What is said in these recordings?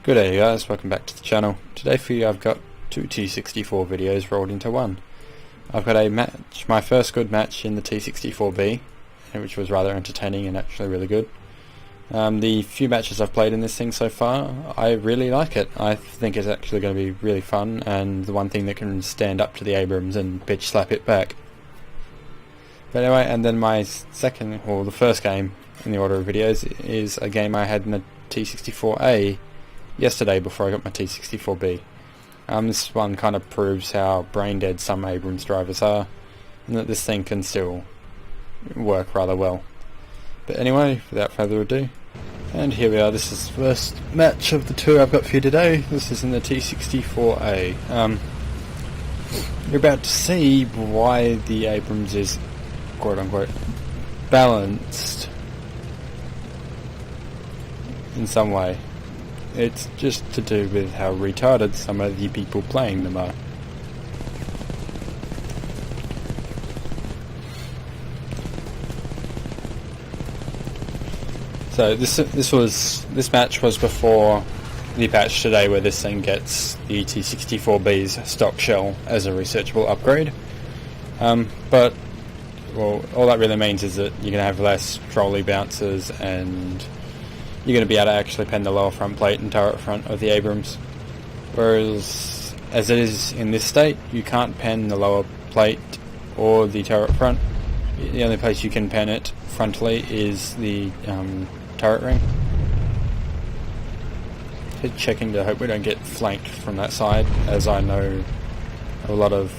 Good day guys, welcome back to the channel. Today for you I've got two T64 videos rolled into one. I've got a match, my first good match in the T64B, which was rather entertaining and actually really good. The few matches I've played in this thing so far, I really like it. I think it's actually going to be really fun, and the one thing that can stand up to the Abrams and bitch slap it back. But anyway, and then my second, or the first game in the order of videos is a game I had in the T64A yesterday before I got my T64B. This one kind of proves how brain dead some Abrams drivers are, and that this thing can still work rather well. But anyway, without further ado, and here we are. This is the first match of the two I've got for you today. This is in the T64A. You're about to see why the Abrams is quote unquote balanced in some way. It's just to do with how retarded some of the people playing them are. So this match was before the patch today, where this thing gets the T64B's stock shell as a researchable upgrade. But well, all that really means is that you're going to have less trolley bounces, and you're going to be able to actually pen the lower front plate and turret front of the Abrams. Whereas, as it is in this state, you can't pen the lower plate or the turret front. The only place you can pen it frontally is the turret ring. Just checking to hope we don't get flanked from that side, as I know a lot of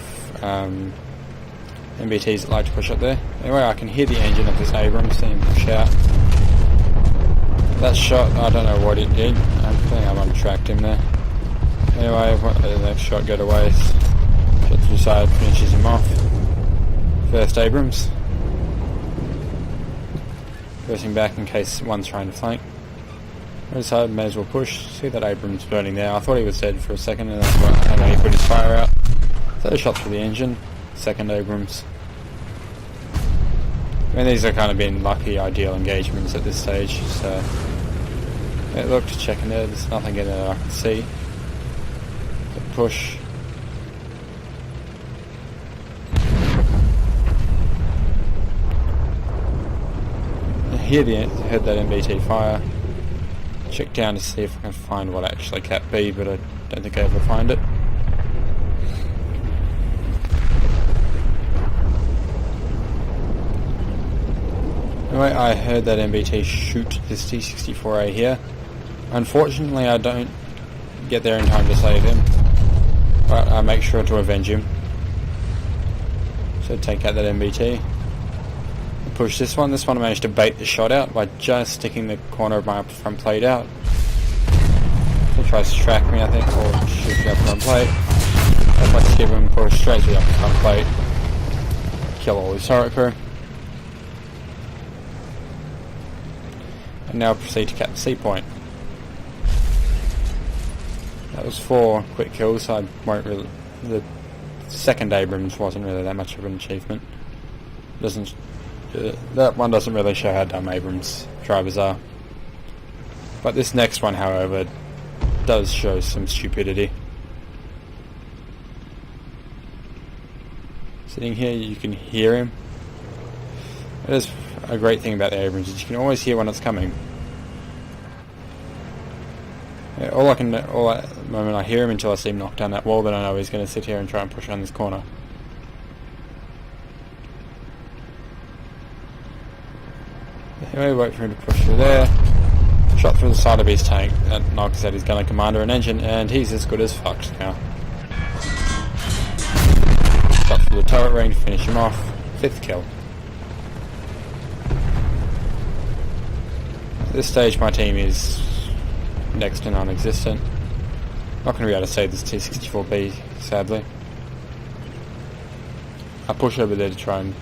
MBTs that like to push up there. Anyway, I can hear the engine of this Abrams seeing push out. That shot, I don't know what it did. I think I might have tracked him there. Anyway, the next shot got away. Shot to the side, finishes him off. First Abrams. Pressing back in case one's trying to flank. Right side, may as well push. See that Abrams burning there. I thought he was dead for a second, and then he put his fire out. So shot through the engine. Second Abrams. I mean, these are kind of been lucky, ideal engagements at this stage, so look, checking there, there's nothing in there I can see. But push. Heard that MBT fire. Check down to see if I can find what actually Cat B, but I don't think I ever find it. Anyway, I heard that MBT shoot this T64A here. Unfortunately, I don't get there in time to save him, but I make sure to avenge him. So take out that MBT. Push this one. This one I managed to bait the shot out by just sticking the corner of my front plate out. He tries to track me, I think, or shoot the front plate. If I skip him, push straight to the front plate, kill all his turret crew. And now proceed to cap C point. That was 4 quick kills, so I won't really. The second Abrams wasn't really that much of an achievement. That one doesn't really show how dumb Abrams drivers are. But this next one, however, does show some stupidity. Sitting here, you can hear him. It is a great thing about the Abrams is you can always hear when it's coming. Yeah, the moment I hear him until I see him knock down that wall, then I know he's going to sit here and try and push around this corner. Anyway, wait for him to push through there. Shot through the side of his tank. That knocks out his gunner commander and engine, and he's as good as fucked now. Shot through the turret ring to finish him off. 5th kill. At this stage my team is next to non-existent. Not going to be able to save this T64B, sadly. I push over there to try and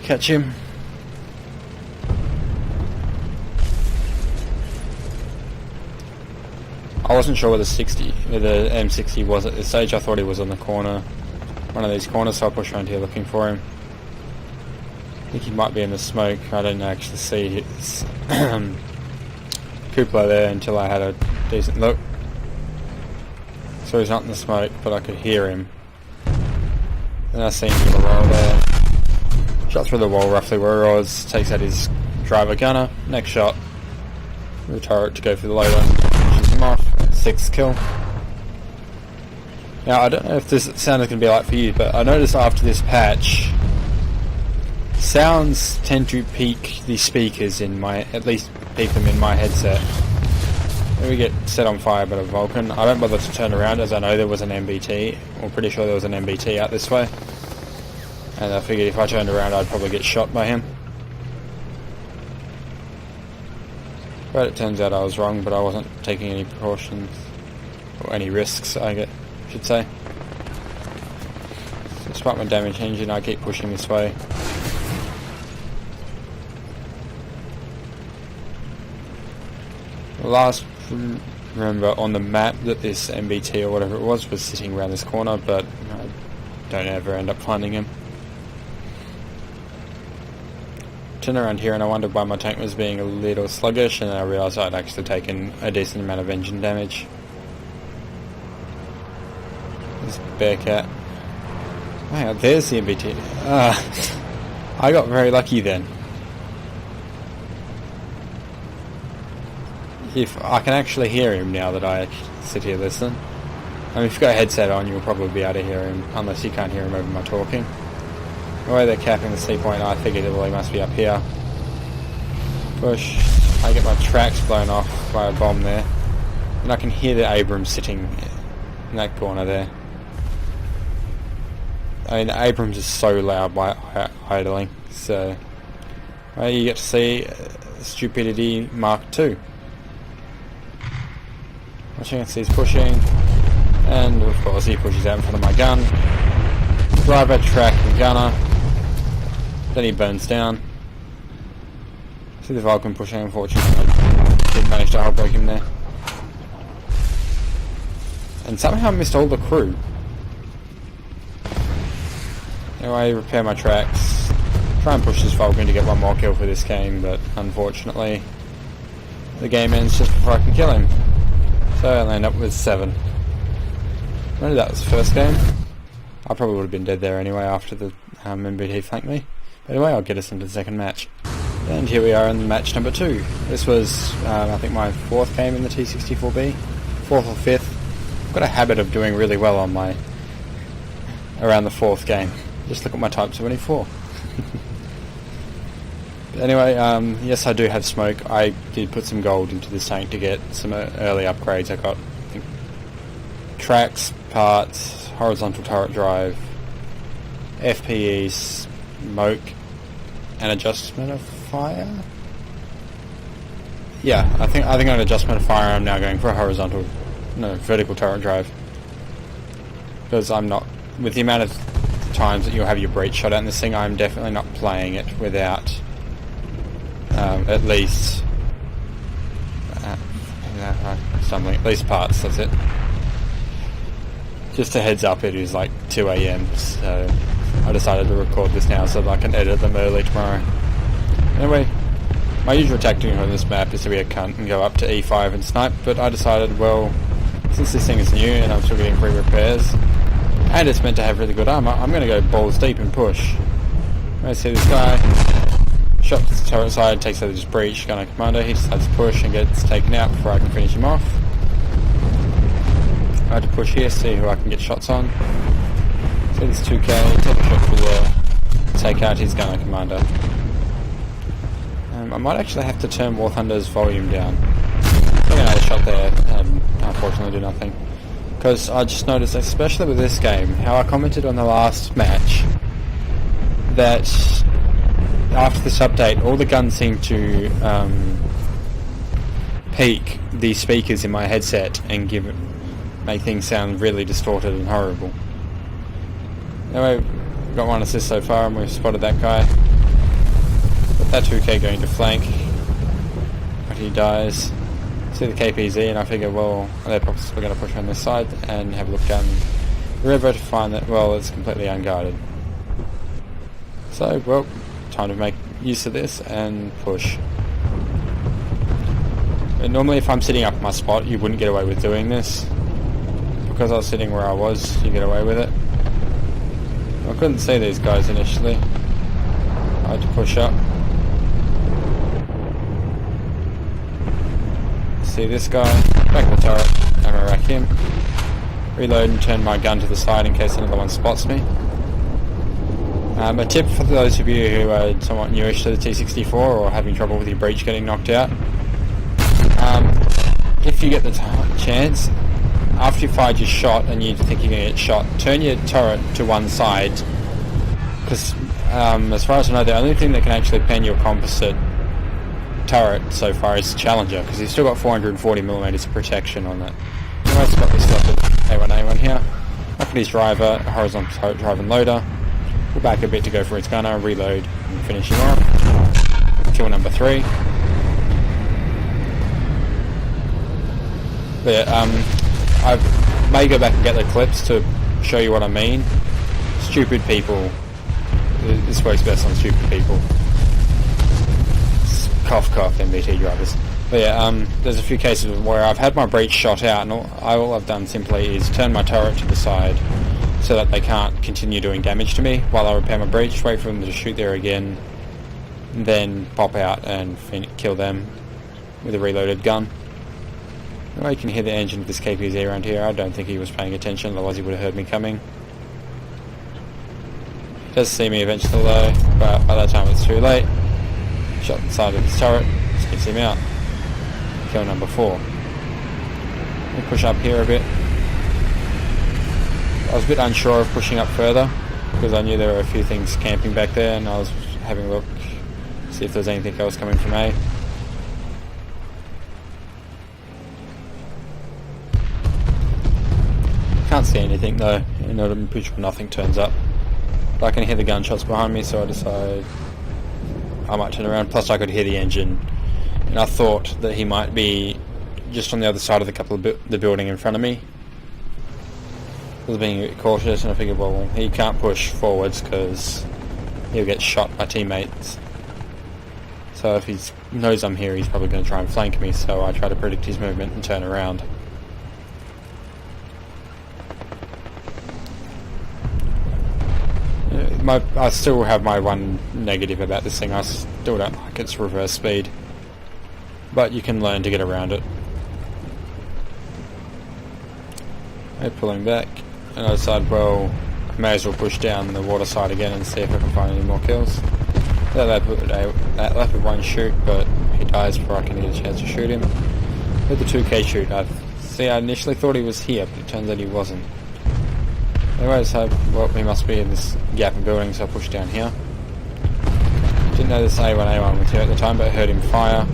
catch him. I wasn't sure where the M60 was at this stage. I thought he was on the corner, one of these corners, so I pushed around here looking for him. I think he might be in the smoke. I didn't actually see his cupola there until I had a decent look. So he's not in the smoke, but I could hear him. Then I see him get a roll there. Shot through the wall roughly where he was, takes out his driver gunner. Next shot, the turret to go for the loader, pushes him off. 6th kill. Now I don't know if this sound is going to be like for you, but I noticed after this patch, sounds tend to peak the speakers in my, at least peak them in my headset. When we get set on fire by a Vulcan, I don't bother to turn around as I know there was an MBT, or pretty sure there was an MBT out this way. And I figured if I turned around I'd probably get shot by him. But it turns out I was wrong, but I wasn't taking any precautions, or any risks I should say. So despite my damage engine, I keep pushing this way. The last remember on the map that this MBT or whatever it was sitting around this corner, but I don't ever end up finding him. Turned around here and I wondered why my tank was being a little sluggish, and then I realised I'd actually taken a decent amount of engine damage. There's Bearcat. Wow, there's the MBT. I got very lucky then. If I can actually hear him now that I sit here listen. I mean, if you've got a headset on, you'll probably be able to hear him, unless you can't hear him over my talking. The way they're capping the C point, I figured he must be up here. Push. I get my tracks blown off by a bomb there. And I can hear the Abrams sitting in that corner there. I mean, the Abrams is so loud by idling, so well, you get to see Stupidity Mark II. Watching as he's pushing, and of course he pushes out in front of my gun. Driver, track, and gunner. Then he burns down. See the Vulcan pushing, unfortunately I didn't manage to break him there. And somehow missed all the crew. Anyway, repair my tracks. Try and push this Vulcan to get one more kill for this game, but unfortunately the game ends just before I can kill him. So I'll end up with 7. Maybe that was the first game. I probably would have been dead there anyway after the MBT flanked me. But anyway, I'll get us into the second match. And here we are in match number 2. This was, I think, my 4th game in the T64B. 4th or 5th. I've got a habit of doing really well on my around the 4th game. Just look at my Type 74. Anyway, yes, I do have smoke. I did put some gold into this tank to get some early upgrades. I got, I think, tracks, parts, horizontal turret drive, FPE, smoke, and adjustment of fire. Yeah, I think on adjustment of fire, I'm now going for a vertical turret drive, because I'm not, with the amount of times that you'll have your breach shot out in this thing, I'm definitely not playing it without at least something, at least parts, that's it. Just a heads up, it is like 2 AM, so I decided to record this now so that I can edit them early tomorrow. Anyway, my usual tactic on this map is to be a cunt and go up to E5 and snipe, but I decided, well, since this thing is new and I'm still getting free repairs, and it's meant to have really good armor, I'm going to go balls deep and push. I see this guy. Shot to the turret side, takes out his breach, gunner commander, he decides to push and gets taken out before I can finish him off. I had to push here, see who I can get shots on. See this 2K, take a shot through there, take out his gunner commander. I might actually have to turn War Thunder's volume down. Take another shot there, and unfortunately do nothing. Because I just noticed, especially with this game, how I commented on the last match, that after this update, all the guns seem to peak the speakers in my headset and make things sound really distorted and horrible. Anyway, got 1 assist so far, and we've spotted that guy. Got that 2K going to flank, but he dies. See the KPZ, and I figure, well, they're probably going to push on this side and have a look down the river to find that, well, it's completely unguarded. So, well, time to make use of this and push. But normally if I'm sitting up in my spot, you wouldn't get away with doing this. Because I was sitting where I was, you get away with it. I couldn't see these guys initially. I had to push up. See this guy, back of the turret, and I rack him. Reload and turn my gun to the side in case another one spots me. A tip for those of you who are somewhat newish to the T64 or having trouble with your breach getting knocked out. If you get the chance, after you fired your shot and you think you're going to get shot, turn your turret to one side, because as far as I know, the only thing that can actually pen your composite turret so far is Challenger, because he's still got 440mm of protection on that. Anyway, it's got this leopard A1A1 here. Up at his driver, horizontal turret drive and loader. Pull back a bit to go for his gunner, reload and finish him off. Kill number 3. But yeah, I may go back and get the clips to show you what I mean. Stupid people. This works best on stupid people. Cough cough, MBT drivers. But yeah, there's a few cases where I've had my breach shot out, and all I've done simply is turn my turret to the side so that they can't continue doing damage to me while I repair my breach, wait for them to shoot there again, and then pop out and kill them with a reloaded gun. Anyway, you can hear the engine of this KPZ around here. I don't think he was paying attention, otherwise he would have heard me coming. He does see me eventually though, but by that time it's too late. Shot the side of his turret, takes him out. Kill number 4. We'll push up here a bit. I was a bit unsure of pushing up further because I knew there were a few things camping back there, and I was having a look, see if there was anything else coming from A. Can't see anything though, in order to push nothing turns up. But I can hear the gunshots behind me, so I decide I might turn around. Plus I could hear the engine, and I thought that he might be just on the other side of the building in front of me. I was being a bit cautious, and I figured, well, he can't push forwards because he'll get shot by teammates. So if he knows I'm here, he's probably going to try and flank me, so I try to predict his movement and turn around. I still have my one negative about this thing. I still don't like its reverse speed, but you can learn to get around it. I'm pulling back, and I decided, well, I may as well push down the water side again and see if I can find any more kills. That leopard won't shoot, but he dies before I can get a chance to shoot him. With the 2K shoot, I initially thought he was here, but it turns out he wasn't. Anyway, so, well, he must be in this gap in building, so I pushed down here. Didn't know this A1A1 was here at the time, but I heard him fire.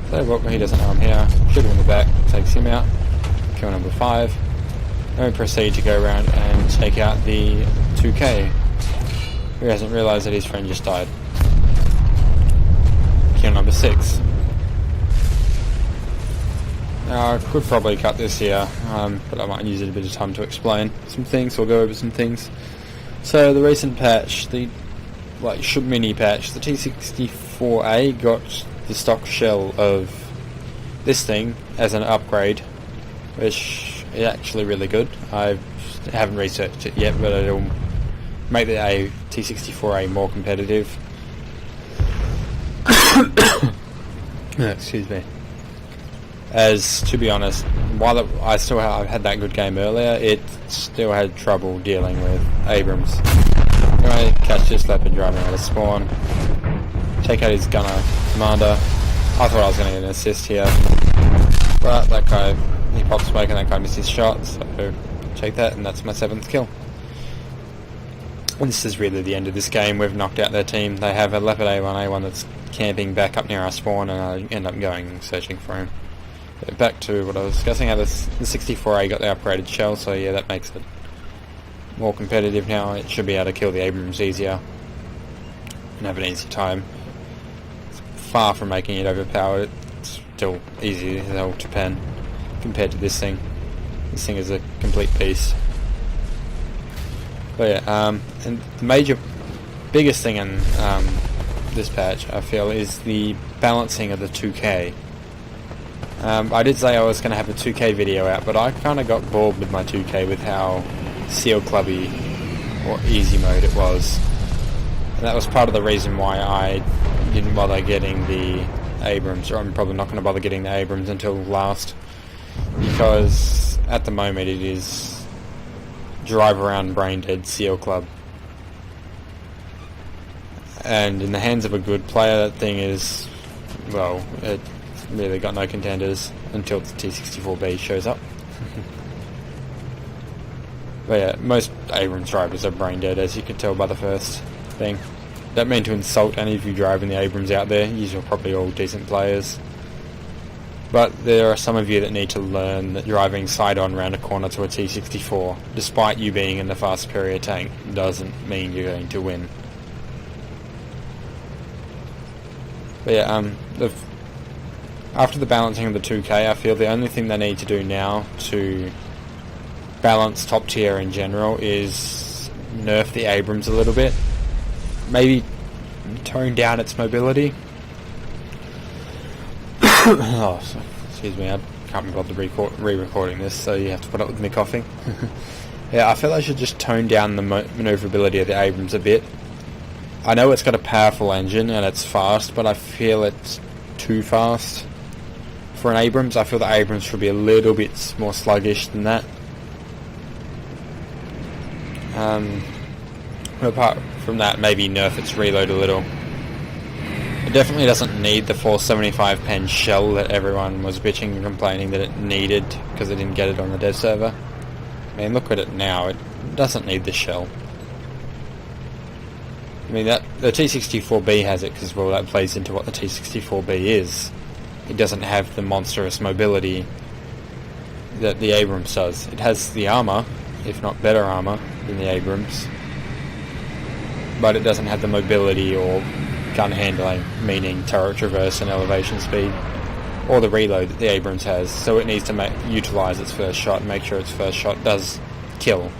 So, well, he doesn't know I'm here. Shoot him in the back, takes him out. Kill number 5. Then we proceed to go around and take out the 2K, who hasn't realised that his friend just died. Kill number 6. Now, I could probably cut this here, but I might use it a bit of time to explain some things, or go over some things. So, the recent patch, the mini patch, the T64A got the stock shell of this thing as an upgrade, which is actually really good. I haven't researched it yet, but it'll make the T64A more competitive. Excuse me. As, to be honest, while I've had that good game earlier, it still had trouble dealing with Abrams. Anyway, catch this leopard driving out of spawn, take out his gunner commander. I thought I was going to get an assist here, but that guy, he popped smoke and that guy missed his shot, so take that, and that's my 7th kill. And this is really the end of this game. We've knocked out their team. They have a leopard A1A1 that's camping back up near our spawn, and I end up going and searching for him. But back to what I was discussing, how the 64A got the upgraded shell, so yeah, that makes it more competitive now. It should be able to kill the Abrams easier and have an easy time. It's far from making it overpowered. It's still easy as hell to pen compared to this thing. This thing is a complete beast. But yeah, and the biggest thing in this patch, I feel, is the balancing of the 2K. I did say I was going to have a 2K video out, but I kind of got bored with my 2K with how seal clubby or easy mode it was. And that was part of the reason why I didn't bother getting the Abrams, or I'm probably not going to bother getting the Abrams until last, because at the moment it is drive around brain dead seal club. And in the hands of a good player, that thing is, well, it really got no contenders until the T64B shows up. But yeah, most Abrams drivers are brain dead, as you can tell by the first thing. Don't mean to insult any of you driving the Abrams out there, you're probably all decent players. But there are some of you that need to learn that driving side-on round a corner to a T64, despite you being in the fast superior tank, doesn't mean you're going to win. But yeah, after the balancing of the 2K, I feel the only thing they need to do now to balance top tier in general is nerf the Abrams a little bit. Maybe tone down its mobility. Oh, excuse me, I can't be bothered re-recording this, so you have to put up with me coughing. Yeah, I feel I should just tone down the manoeuvrability of the Abrams a bit. I know it's got a powerful engine and it's fast, but I feel it's too fast for an Abrams. I feel the Abrams should be a little bit more sluggish than that. Apart from that, maybe nerf its reload a little. It definitely doesn't need the 475 pen shell that everyone was bitching and complaining that it needed because they didn't get it on the dev server. I mean, look at it now, it doesn't need the shell. I mean, that the T64B has it because, well, that plays into what the T64B is. It doesn't have the monstrous mobility that the Abrams does. It has the armor, if not better armor, than the Abrams, but it doesn't have the mobility or gun handling, meaning turret traverse and elevation speed, or the reload that the Abrams has, so it needs to utilise its first shot and make sure its first shot does kill.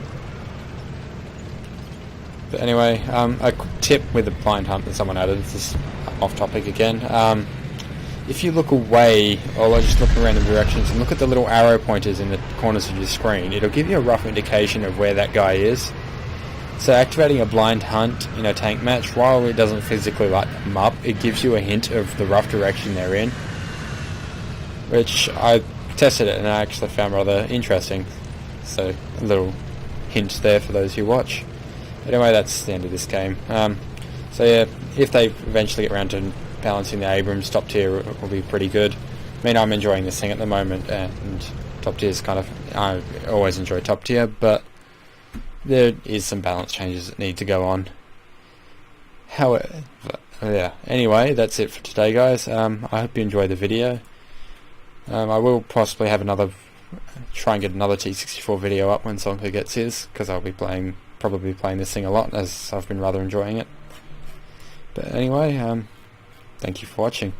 But anyway, a quick tip with the blind hunt that someone added, this is off topic again. If you look away, or just look in random directions and look at the little arrow pointers in the corners of your screen, it'll give you a rough indication of where that guy is. So activating a blind hunt in a tank match, while it doesn't physically light them up, it gives you a hint of the rough direction they're in, which I tested it and I actually found rather interesting. So a little hint there for those who watch. Anyway, that's the end of this game. So yeah, if they eventually get around to balancing the Abrams, top tier will be pretty good. I mean, I'm enjoying this thing at the moment, and top tier is kind of, I always enjoy top tier, but there is some balance changes that need to go on. However, yeah, anyway, that's it for today, guys. I hope you enjoyed the video. I will possibly have try and get another T64 video up when Sonka gets his, because I'll be probably playing this thing a lot, as I've been rather enjoying it. But anyway, thank you for watching.